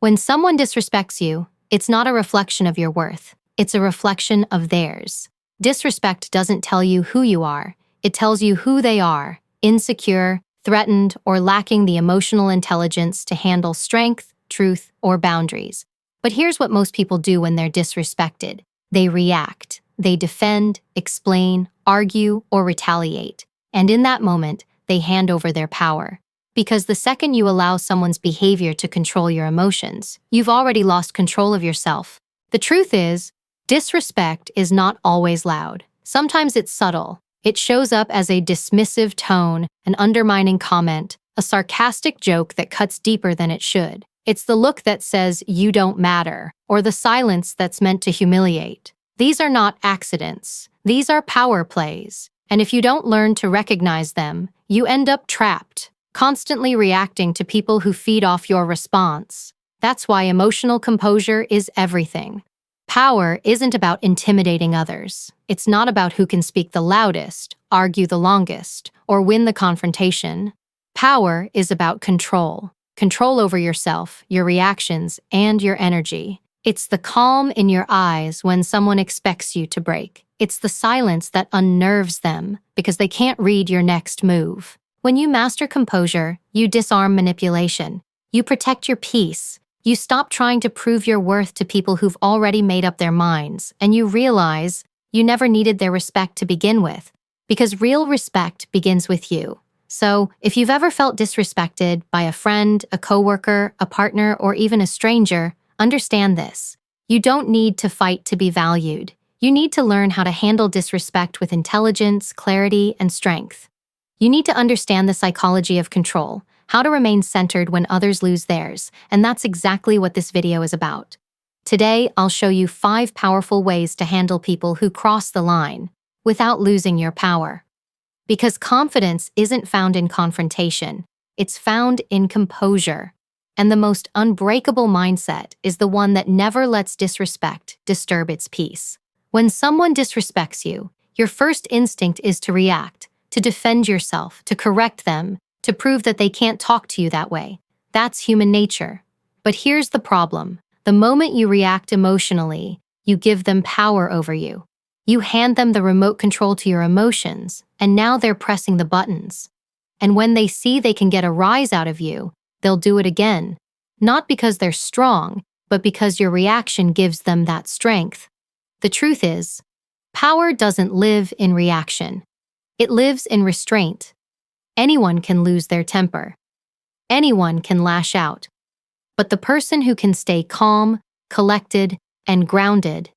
When someone disrespects you, it's not a reflection of your worth. It's a reflection of theirs. Disrespect doesn't tell you who you are. It tells you who they are, insecure, threatened, or lacking the emotional intelligence to handle strength, truth, or boundaries. But here's what most people do when they're disrespected. They react. They defend, explain, argue, or retaliate. And in that moment, they hand over their power. Because the second you allow someone's behavior to control your emotions, you've already lost control of yourself. The truth is, disrespect is not always loud. Sometimes it's subtle. It shows up as a dismissive tone, an undermining comment, a sarcastic joke that cuts deeper than it should. It's the look that says, "You don't matter," or the silence that's meant to humiliate. These are not accidents. These are power plays. And if you don't learn to recognize them, you end up trapped, constantly reacting to people who feed off your response. That's why emotional composure is everything. Power isn't about intimidating others. It's not about who can speak the loudest, argue the longest, or win the confrontation. Power is about control. Control over yourself, your reactions, and your energy. It's the calm in your eyes when someone expects you to break. It's the silence that unnerves them because they can't read your next move. When you master composure, you disarm manipulation. You protect your peace. You stop trying to prove your worth to people who've already made up their minds, and you realize you never needed their respect to begin with, because real respect begins with you. So, if you've ever felt disrespected by a friend, a coworker, a partner, or even a stranger, understand this. You don't need to fight to be valued. You need to learn how to handle disrespect with intelligence, clarity, and strength. You need to understand the psychology of control, how to remain centered when others lose theirs, and that's exactly what this video is about. Today, I'll show you 5 powerful ways to handle people who cross the line without losing your power. Because confidence isn't found in confrontation, it's found in composure. And the most unbreakable mindset is the one that never lets disrespect disturb its peace. When someone disrespects you, your first instinct is to react, to defend yourself, to correct them, to prove that they can't talk to you that way. That's human nature. But here's the problem. The moment you react emotionally, you give them power over you. You hand them the remote control to your emotions, and now they're pressing the buttons. And when they see they can get a rise out of you, they'll do it again. Not because they're strong, but because your reaction gives them that strength. The truth is, power doesn't live in reaction. It lives in restraint. Anyone can lose their temper. Anyone can lash out. But the person who can stay calm, collected, and grounded,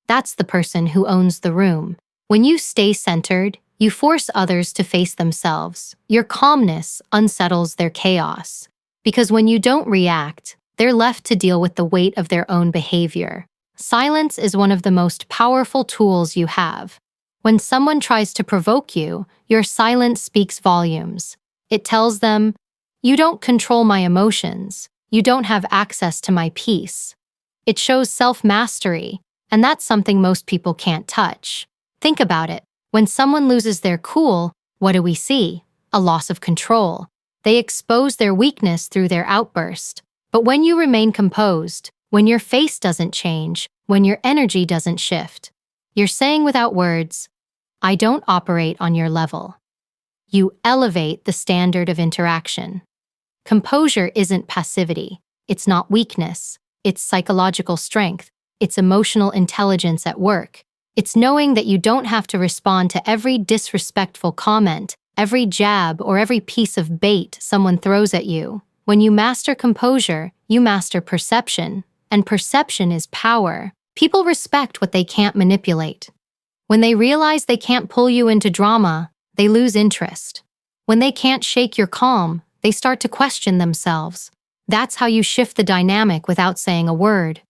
that's the person who owns the room. When you stay centered, you force others to face themselves. Your calmness unsettles their chaos. Because when you don't react, they're left to deal with the weight of their own behavior. Silence is one of the most powerful tools you have. When someone tries to provoke you, your silence speaks volumes. It tells them, "You don't control my emotions. You don't have access to my peace." It shows self-mastery, and that's something most people can't touch. Think about it. When someone loses their cool, what do we see? A loss of control. They expose their weakness through their outburst. But when you remain composed, when your face doesn't change, when your energy doesn't shift, you're saying without words, "I don't operate on your level." You elevate the standard of interaction. Composure isn't passivity. It's not weakness. It's psychological strength. It's emotional intelligence at work. It's knowing that you don't have to respond to every disrespectful comment, every jab, or every piece of bait someone throws at you. When you master composure, you master perception, and perception is power. People respect what they can't manipulate. When they realize they can't pull you into drama, they lose interest. When they can't shake your calm, they start to question themselves. That's how you shift the dynamic without saying a word.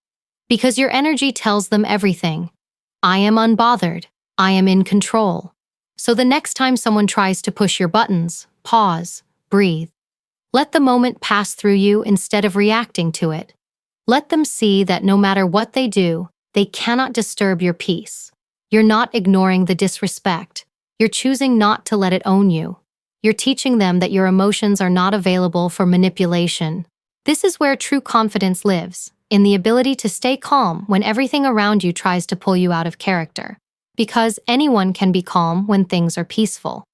Because your energy tells them everything. I am unbothered. I am in control. So the next time someone tries to push your buttons, pause, breathe. Let the moment pass through you instead of reacting to it. Let them see that no matter what they do, they cannot disturb your peace. You're not ignoring the disrespect. You're choosing not to let it own you. You're teaching them that your emotions are not available for manipulation. This is where true confidence lives, in the ability to stay calm when everything around you tries to pull you out of character. Because anyone can be calm when things are peaceful.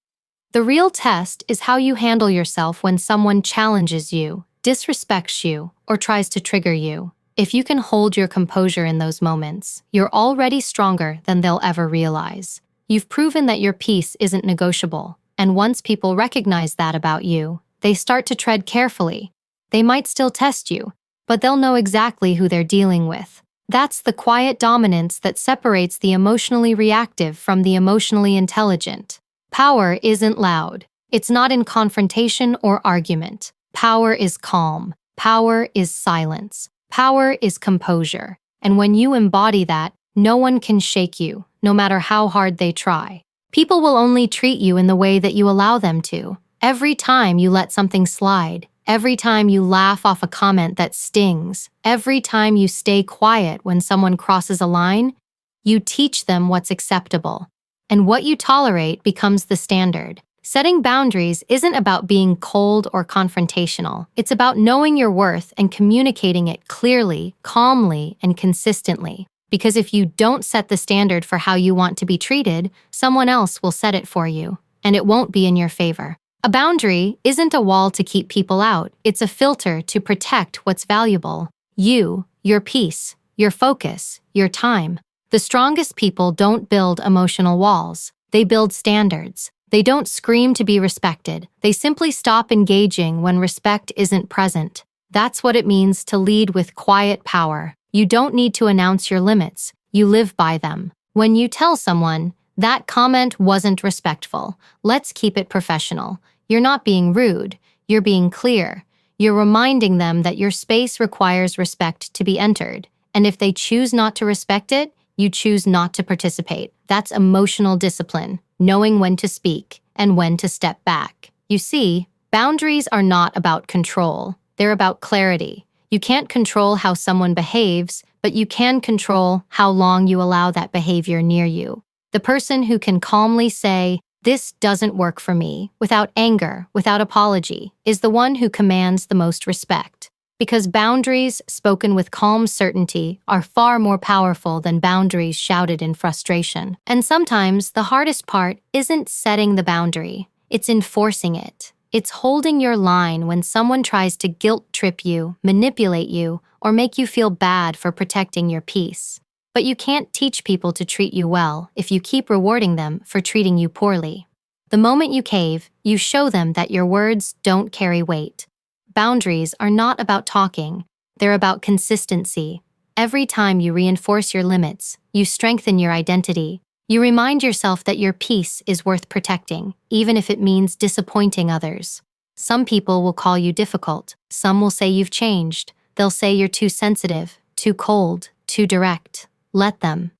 The real test is how you handle yourself when someone challenges you, disrespects you, or tries to trigger you. If you can hold your composure in those moments, you're already stronger than they'll ever realize. You've proven that your peace isn't negotiable, and once people recognize that about you, they start to tread carefully. They might still test you, but they'll know exactly who they're dealing with. That's the quiet dominance that separates the emotionally reactive from the emotionally intelligent. Power isn't loud. It's not in confrontation or argument. Power is calm. Power is silence. Power is composure. And when you embody that, no one can shake you, no matter how hard they try. People will only treat you in the way that you allow them to. Every time you let something slide, every time you laugh off a comment that stings, every time you stay quiet when someone crosses a line, you teach them what's acceptable. And what you tolerate becomes the standard. Setting boundaries isn't about being cold or confrontational. It's about knowing your worth and communicating it clearly, calmly, and consistently. Because if you don't set the standard for how you want to be treated, someone else will set it for you, and it won't be in your favor. A boundary isn't a wall to keep people out. It's a filter to protect what's valuable. You, your peace, your focus, your time. The strongest people don't build emotional walls. They build standards. They don't scream to be respected. They simply stop engaging when respect isn't present. That's what it means to lead with quiet power. You don't need to announce your limits. You live by them. When you tell someone, "That comment wasn't respectful. Let's keep it professional," you're not being rude. You're being clear. You're reminding them that your space requires respect to be entered. And if they choose not to respect it, you choose not to participate. That's emotional discipline, knowing when to speak and when to step back. You see, boundaries are not about control. They're about clarity. You can't control how someone behaves, but you can control how long you allow that behavior near you. The person who can calmly say, "This doesn't work for me," without anger, without apology, is the one who commands the most respect. Because boundaries spoken with calm certainty are far more powerful than boundaries shouted in frustration. And sometimes the hardest part isn't setting the boundary, it's enforcing it. It's holding your line when someone tries to guilt trip you, manipulate you, or make you feel bad for protecting your peace. But you can't teach people to treat you well if you keep rewarding them for treating you poorly. The moment you cave, you show them that your words don't carry weight. Boundaries are not about talking, they're about consistency. Every time you reinforce your limits, you strengthen your identity. You remind yourself that your peace is worth protecting, even if it means disappointing others. Some people will call you difficult. Some will say you've changed. They'll say you're too sensitive, too cold, too direct. Let them.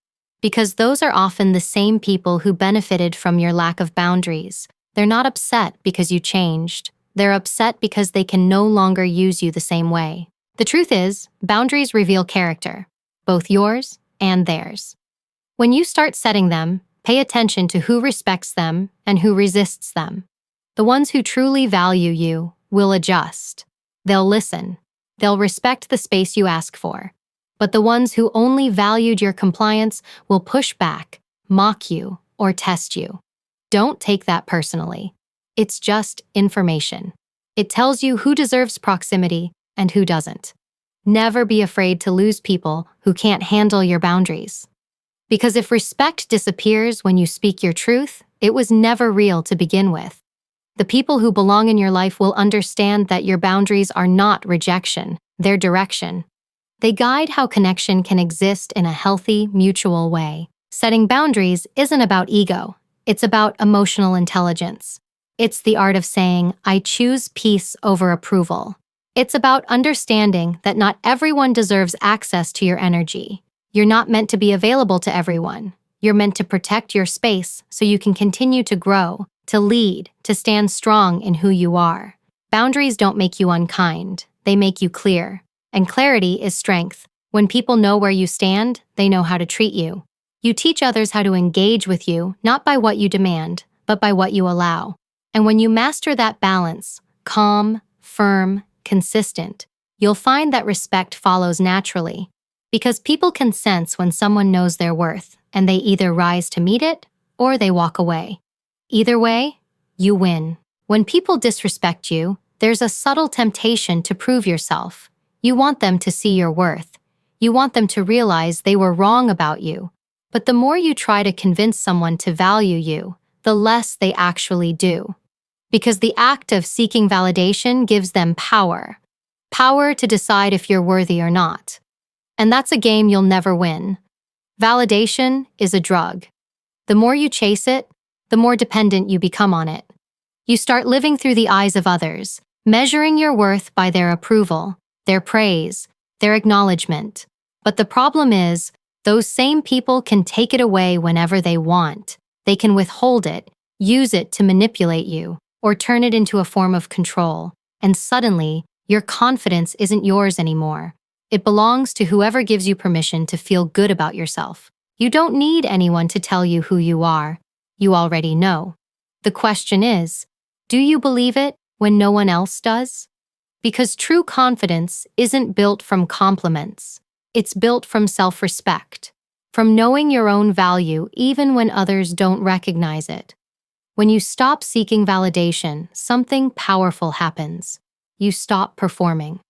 Because those are often the same people who benefited from your lack of boundaries. They're not upset because you changed. They're upset because they can no longer use you the same way. The truth is, boundaries reveal character, both yours and theirs. When you start setting them, pay attention to who respects them and who resists them. The ones who truly value you will adjust. They'll listen. They'll respect the space you ask for. But the ones who only valued your compliance will push back, mock you, or test you. Don't take that personally. It's just information. It tells you who deserves proximity and who doesn't. Never be afraid to lose people who can't handle your boundaries. Because if respect disappears when you speak your truth, it was never real to begin with. The people who belong in your life will understand that your boundaries are not rejection, they're direction. They guide how connection can exist in a healthy, mutual way. Setting boundaries isn't about ego, it's about emotional intelligence. It's the art of saying, "I choose peace over approval." It's about understanding that not everyone deserves access to your energy. You're not meant to be available to everyone. You're meant to protect your space so you can continue to grow, to lead, to stand strong in who you are. Boundaries don't make you unkind. They make you clear. And clarity is strength. When people know where you stand, they know how to treat you. You teach others how to engage with you, not by what you demand, but by what you allow. And when you master that balance, calm, firm, consistent, you'll find that respect follows naturally, because people can sense when someone knows their worth, and they either rise to meet it or they walk away. Either way, you win. When people disrespect you, there's a subtle temptation to prove yourself. You want them to see your worth. You want them to realize they were wrong about you. But the more you try to convince someone to value you, the less they actually do. Because the act of seeking validation gives them power. Power to decide if you're worthy or not. And that's a game you'll never win. Validation is a drug. The more you chase it, the more dependent you become on it. You start living through the eyes of others, measuring your worth by their approval, their praise, their acknowledgement. But the problem is, those same people can take it away whenever they want. They can withhold it, use it to manipulate you, or turn it into a form of control. And suddenly, your confidence isn't yours anymore. It belongs to whoever gives you permission to feel good about yourself. You don't need anyone to tell you who you are. You already know. The question is, do you believe it when no one else does? Because true confidence isn't built from compliments. It's built from self-respect, from knowing your own value even when others don't recognize it. When you stop seeking validation, something powerful happens. You stop performing.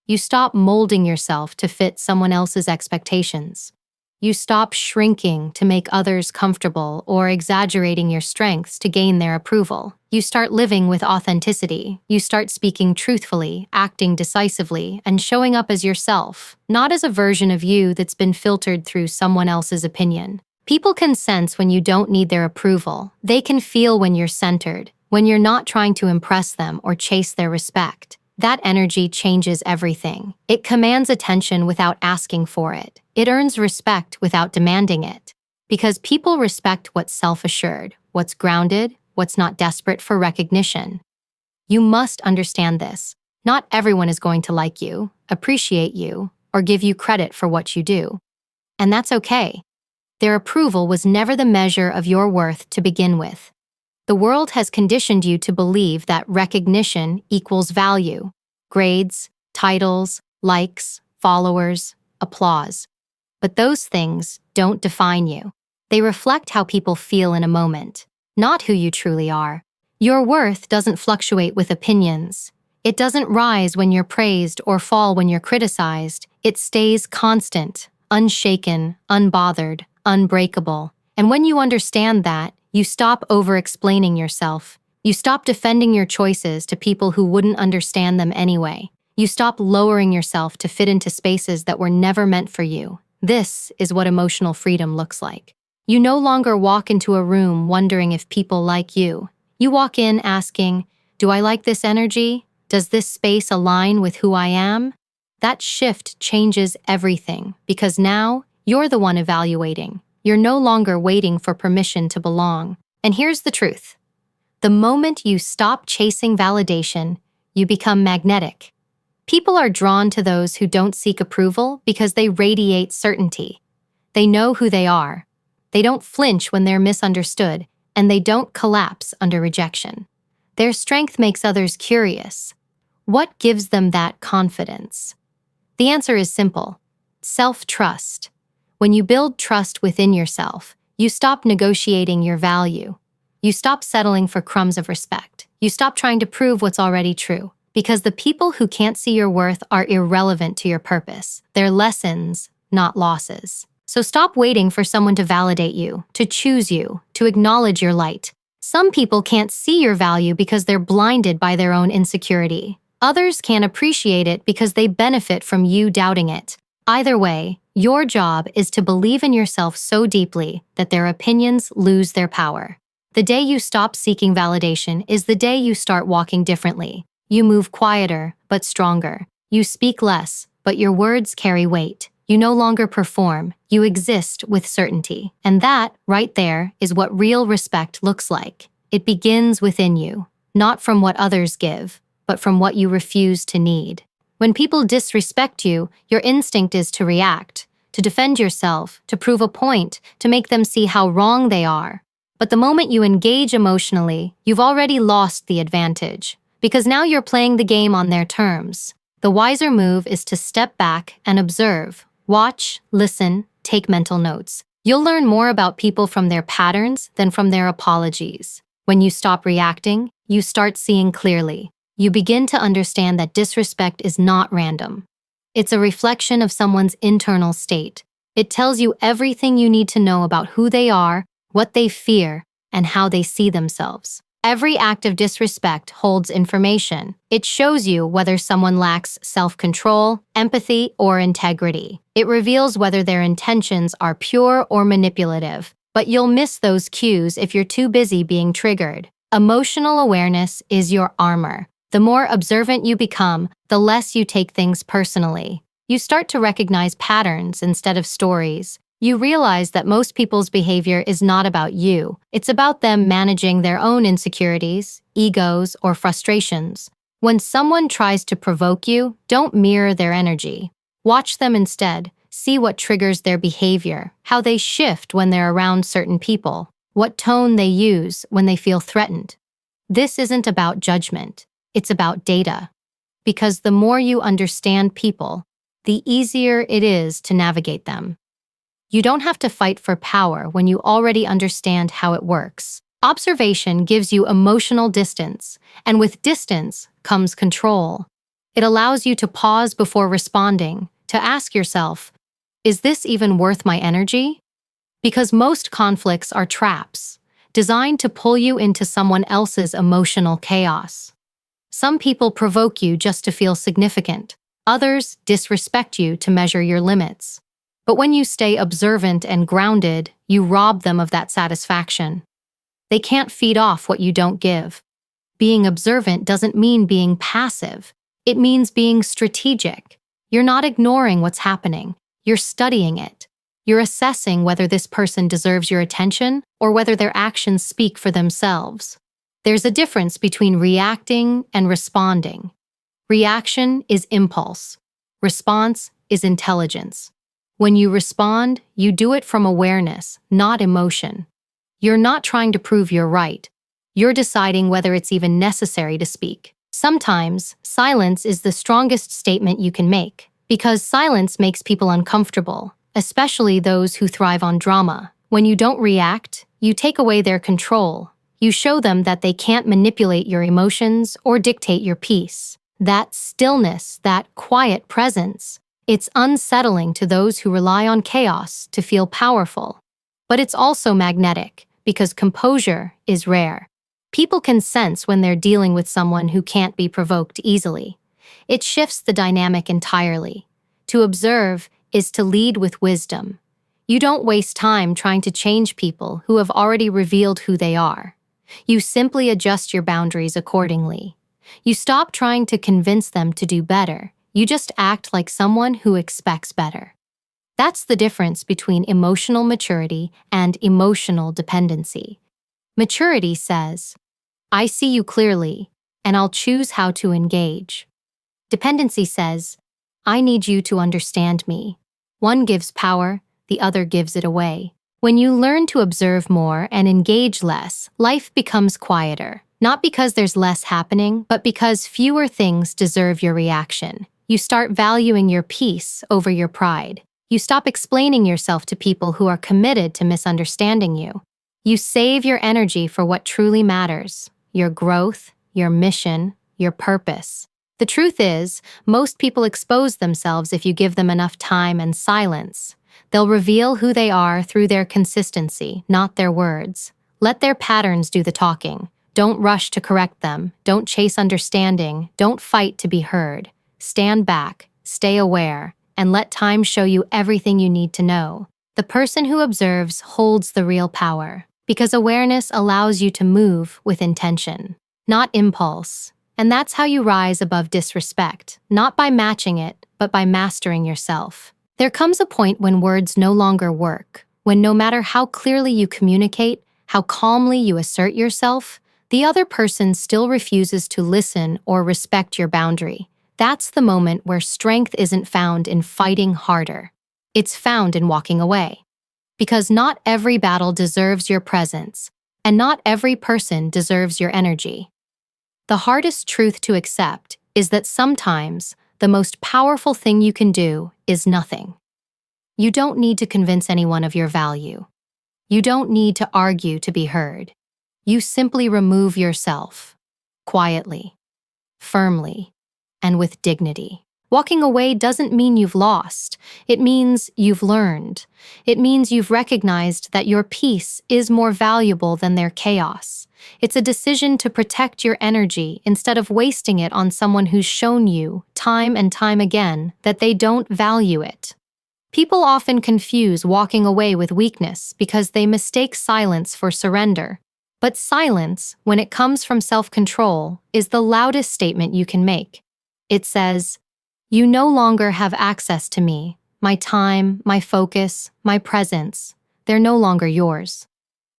You stop molding yourself to fit someone else's expectations. You stop shrinking to make others comfortable or exaggerating your strengths to gain their approval. You start living with authenticity. You start speaking truthfully, acting decisively, and showing up as yourself, not as a version of you that's been filtered through someone else's opinion. People can sense when you don't need their approval. They can feel when you're centered, when you're not trying to impress them or chase their respect. That energy changes everything. It commands attention without asking for it. It earns respect without demanding it. Because people respect what's self-assured, what's grounded, what's not desperate for recognition. You must understand this. Not everyone is going to like you, appreciate you, or give you credit for what you do. And that's okay. Their approval was never the measure of your worth to begin with. The world has conditioned you to believe that recognition equals value. Grades, titles, likes, followers, applause. But those things don't define you. They reflect how people feel in a moment, not who you truly are. Your worth doesn't fluctuate with opinions. It doesn't rise when you're praised or fall when you're criticized. It stays constant, unshaken, unbothered, unbreakable. And when you understand that, you stop over-explaining yourself. You stop defending your choices to people who wouldn't understand them anyway. You stop lowering yourself to fit into spaces that were never meant for you. This is what emotional freedom looks like. You no longer walk into a room wondering if people like you. You walk in asking, do I like this energy? Does this space align with who I am? That shift changes everything because now you're the one evaluating. You're no longer waiting for permission to belong. And here's the truth. The moment you stop chasing validation, you become magnetic. People are drawn to those who don't seek approval because they radiate certainty. They know who they are. They don't flinch when they're misunderstood, and they don't collapse under rejection. Their strength makes others curious. What gives them that confidence? The answer is simple. Self-trust. When you build trust within yourself, you stop negotiating your value. You stop settling for crumbs of respect. You stop trying to prove what's already true. Because the people who can't see your worth are irrelevant to your purpose. They're lessons, not losses. So stop waiting for someone to validate you, to choose you, to acknowledge your light. Some people can't see your value because they're blinded by their own insecurity. Others can't appreciate it because they benefit from you doubting it. Either way, your job is to believe in yourself so deeply that their opinions lose their power. The day you stop seeking validation is the day you start walking differently. You move quieter, but stronger. You speak less, but your words carry weight. You no longer perform, you exist with certainty. And that, right there, is what real respect looks like. It begins within you, not from what others give, but from what you refuse to need. When people disrespect you, your instinct is to react, to defend yourself, to prove a point, to make them see how wrong they are. But the moment you engage emotionally, you've already lost the advantage. Because now you're playing the game on their terms. The wiser move is to step back and observe, watch, listen, take mental notes. You'll learn more about people from their patterns than from their apologies. When you stop reacting, you start seeing clearly. You begin to understand that disrespect is not random. It's a reflection of someone's internal state. It tells you everything you need to know about who they are, what they fear, and how they see themselves. Every act of disrespect holds information. It shows you whether someone lacks self-control, empathy, or integrity. It reveals whether their intentions are pure or manipulative. But you'll miss those cues if you're too busy being triggered. Emotional awareness is your armor. The more observant you become, the less you take things personally. You start to recognize patterns instead of stories. You realize that most people's behavior is not about you. It's about them managing their own insecurities, egos, or frustrations. When someone tries to provoke you, don't mirror their energy. Watch them instead. See what triggers their behavior, how they shift when they're around certain people, what tone they use when they feel threatened. This isn't about judgment. It's about data. Because the more you understand people, the easier it is to navigate them. You don't have to fight for power when you already understand how it works. Observation gives you emotional distance, and with distance comes control. It allows you to pause before responding, to ask yourself, is this even worth my energy? Because most conflicts are traps, designed to pull you into someone else's emotional chaos. Some people provoke you just to feel significant. Others disrespect you to measure your limits. But when you stay observant and grounded, you rob them of that satisfaction. They can't feed off what you don't give. Being observant doesn't mean being passive. It means being strategic. You're not ignoring what's happening. You're studying it. You're assessing whether this person deserves your attention or whether their actions speak for themselves. There's a difference between reacting and responding. Reaction is impulse. Response is intelligence. When you respond, you do it from awareness, not emotion. You're not trying to prove you're right. You're deciding whether it's even necessary to speak. Sometimes, silence is the strongest statement you can make, because silence makes people uncomfortable, especially those who thrive on drama. When you don't react, you take away their control. You show them that they can't manipulate your emotions or dictate your peace. That stillness, that quiet presence, it's unsettling to those who rely on chaos to feel powerful. But it's also magnetic, because composure is rare. People can sense when they're dealing with someone who can't be provoked easily. It shifts the dynamic entirely. To observe is to lead with wisdom. You don't waste time trying to change people who have already revealed who they are. You simply adjust your boundaries accordingly. You stop trying to convince them to do better. You just act like someone who expects better. That's the difference between emotional maturity and emotional dependency. Maturity says, I see you clearly, and I'll choose how to engage. Dependency says, I need you to understand me. One gives power, the other gives it away. When you learn to observe more and engage less, life becomes quieter. Not because there's less happening, but because fewer things deserve your reaction. You start valuing your peace over your pride. You stop explaining yourself to people who are committed to misunderstanding you. You save your energy for what truly matters, your growth, your mission, your purpose. The truth is, most people expose themselves if you give them enough time and silence. They'll reveal who they are through their consistency, not their words. Let their patterns do the talking. Don't rush to correct them. Don't chase understanding. Don't fight to be heard. Stand back, stay aware, and let time show you everything you need to know. The person who observes holds the real power, because awareness allows you to move with intention, not impulse. And that's how you rise above disrespect, not by matching it, but by mastering yourself. There comes a point when words no longer work, when no matter how clearly you communicate, how calmly you assert yourself, the other person still refuses to listen or respect your boundary. That's the moment where strength isn't found in fighting harder. It's found in walking away. Because not every battle deserves your presence, and not every person deserves your energy. The hardest truth to accept is that sometimes the most powerful thing you can do is nothing. You don't need to convince anyone of your value. You don't need to argue to be heard. You simply remove yourself, quietly, firmly, and with dignity. Walking away doesn't mean you've lost. It means you've learned. It means you've recognized that your peace is more valuable than their chaos. It's a decision to protect your energy instead of wasting it on someone who's shown you, time and time again, that they don't value it. People often confuse walking away with weakness because they mistake silence for surrender. But silence, when it comes from self-control, is the loudest statement you can make. It says, "You no longer have access to me, my time, my focus, my presence. They're no longer yours."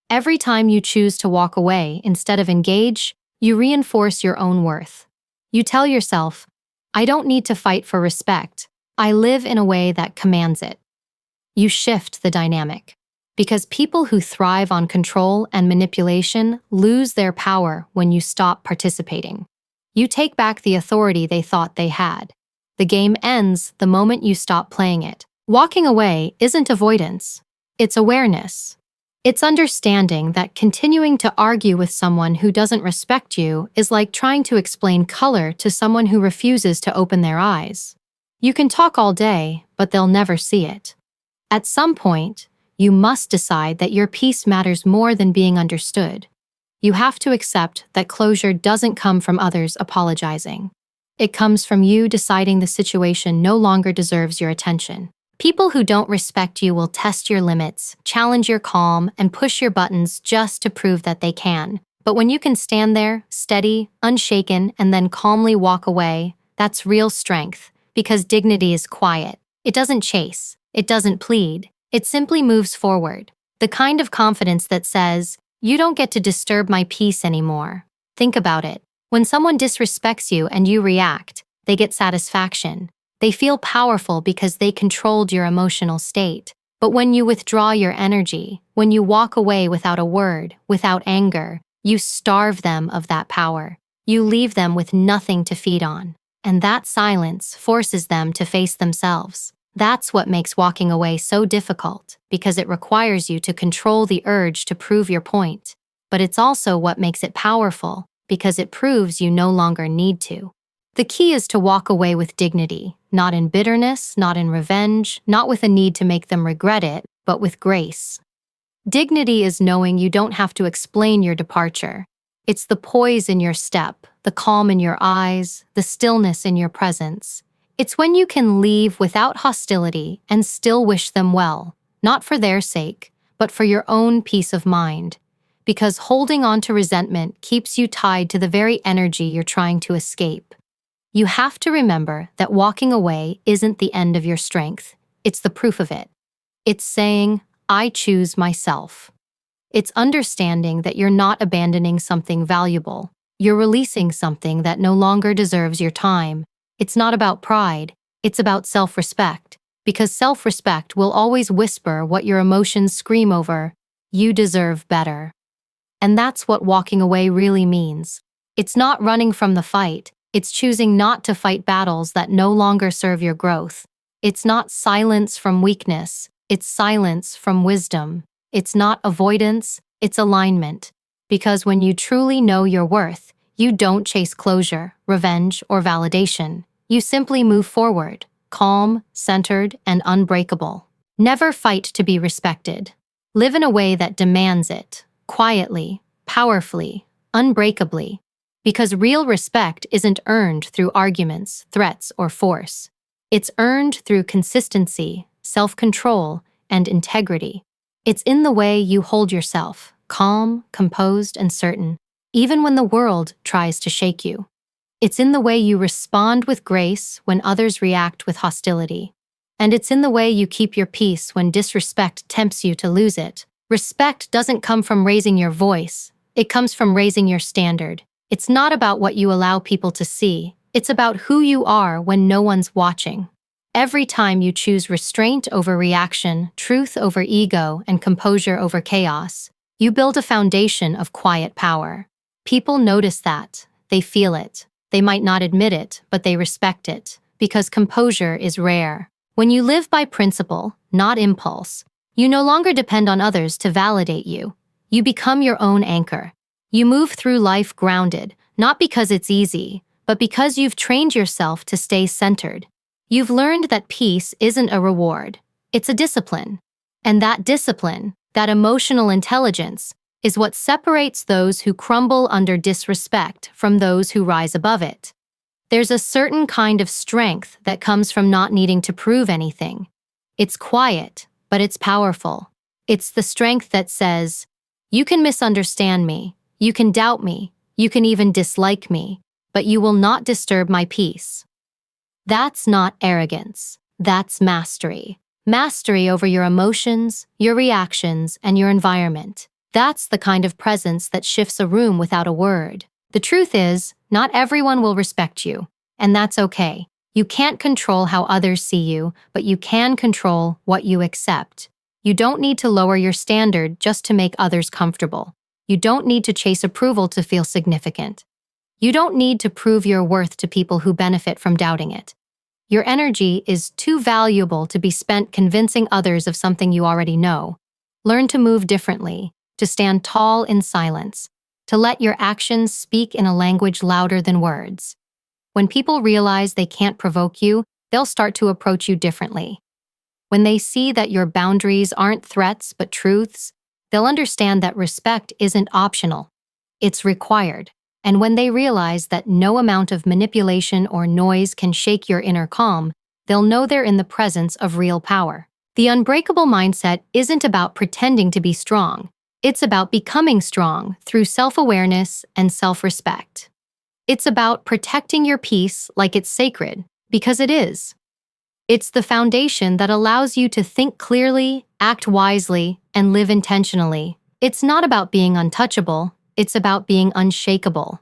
Every time you choose to walk away instead of engage, you reinforce your own worth. You tell yourself, "I don't need to fight for respect. I live in a way that commands it." You shift the dynamic. Because people who thrive on control and manipulation lose their power when you stop participating. You take back the authority they thought they had. The game ends the moment you stop playing it. Walking away isn't avoidance. It's awareness. It's understanding that continuing to argue with someone who doesn't respect you is like trying to explain color to someone who refuses to open their eyes. You can talk all day, but they'll never see it. At some point, you must decide that your peace matters more than being understood. You have to accept that closure doesn't come from others apologizing. It comes from you deciding the situation no longer deserves your attention. People who don't respect you will test your limits, challenge your calm, and push your buttons just to prove that they can. But when you can stand there, steady, unshaken, and then calmly walk away, that's real strength, because dignity is quiet. It doesn't chase. It doesn't plead. It simply moves forward. The kind of confidence that says, "You don't get to disturb my peace anymore." Think about it. When someone disrespects you and you react, they get satisfaction. They feel powerful because they controlled your emotional state. But when you withdraw your energy, when you walk away without a word, without anger, you starve them of that power. You leave them with nothing to feed on. And that silence forces them to face themselves. That's what makes walking away so difficult, because it requires you to control the urge to prove your point. But it's also what makes it powerful, because it proves you no longer need to. The key is to walk away with dignity, not in bitterness, not in revenge, not with a need to make them regret it, but with grace. Dignity is knowing you don't have to explain your departure. It's the poise in your step, the calm in your eyes, the stillness in your presence. It's when you can leave without hostility and still wish them well, not for their sake, but for your own peace of mind. Because holding on to resentment keeps you tied to the very energy you're trying to escape. You have to remember that walking away isn't the end of your strength. It's the proof of it. It's saying, "I choose myself." It's understanding that you're not abandoning something valuable. You're releasing something that no longer deserves your time. It's not about pride. It's about self-respect. Because self-respect will always whisper what your emotions scream over. You deserve better. And that's what walking away really means. It's not running from the fight. It's choosing not to fight battles that no longer serve your growth. It's not silence from weakness. It's silence from wisdom. It's not avoidance. It's alignment. Because when you truly know your worth, you don't chase closure, revenge, or validation. You simply move forward, calm, centered, and unbreakable. Never fight to be respected. Live in a way that demands it, quietly, powerfully, unbreakably. Because real respect isn't earned through arguments, threats, or force. It's earned through consistency, self-control, and integrity. It's in the way you hold yourself, calm, composed, and certain, even when the world tries to shake you. It's in the way you respond with grace when others react with hostility. And it's in the way you keep your peace when disrespect tempts you to lose it. Respect doesn't come from raising your voice. It comes from raising your standard. It's not about what you allow people to see. It's about who you are when no one's watching. Every time you choose restraint over reaction, truth over ego, and composure over chaos, you build a foundation of quiet power. People notice that. They feel it. They might not admit it, but they respect it. because composure is rare. When you live by principle, not impulse, you no longer depend on others to validate you. You become your own anchor. You move through life grounded, not because it's easy, but because you've trained yourself to stay centered. You've learned that peace isn't a reward, it's a discipline. And that discipline, that emotional intelligence, is what separates those who crumble under disrespect from those who rise above it. There's a certain kind of strength that comes from not needing to prove anything. It's quiet, but it's powerful. It's the strength that says, you can misunderstand me, you can doubt me, you can even dislike me, but you will not disturb my peace. That's not arrogance, that's mastery. Mastery over your emotions, your reactions, and your environment. That's the kind of presence that shifts a room without a word. The truth is, not everyone will respect you, and that's okay. You can't control how others see you, but you can control what you accept. You don't need to lower your standard just to make others comfortable. You don't need to chase approval to feel significant. You don't need to prove your worth to people who benefit from doubting it. Your energy is too valuable to be spent convincing others of something you already know. Learn to move differently, to stand tall in silence, to let your actions speak in a language louder than words. When people realize they can't provoke you, they'll start to approach you differently. When they see that your boundaries aren't threats but truths, they'll understand that respect isn't optional. It's required. And when they realize that no amount of manipulation or noise can shake your inner calm, they'll know they're in the presence of real power. The unbreakable mindset isn't about pretending to be strong. It's about becoming strong through self-awareness and self-respect. It's about protecting your peace like it's sacred, because it is. It's the foundation that allows you to think clearly, act wisely, and live intentionally. It's not about being untouchable. It's about being unshakable.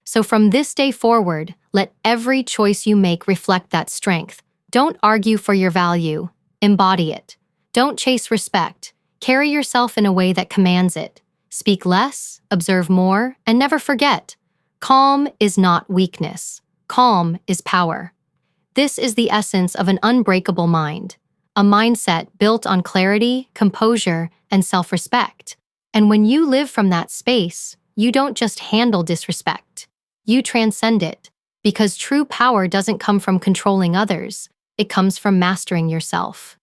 So from this day forward, let every choice you make reflect that strength. Don't argue for your value. Embody it. Don't chase respect. Carry yourself in a way that commands it. Speak less, observe more, and never forget. Calm is not weakness. Calm is power. This is the essence of an unbreakable mind, a mindset built on clarity, composure, and self-respect. And when you live from that space, you don't just handle disrespect. You transcend it, because true power doesn't come from controlling others. It comes from mastering yourself.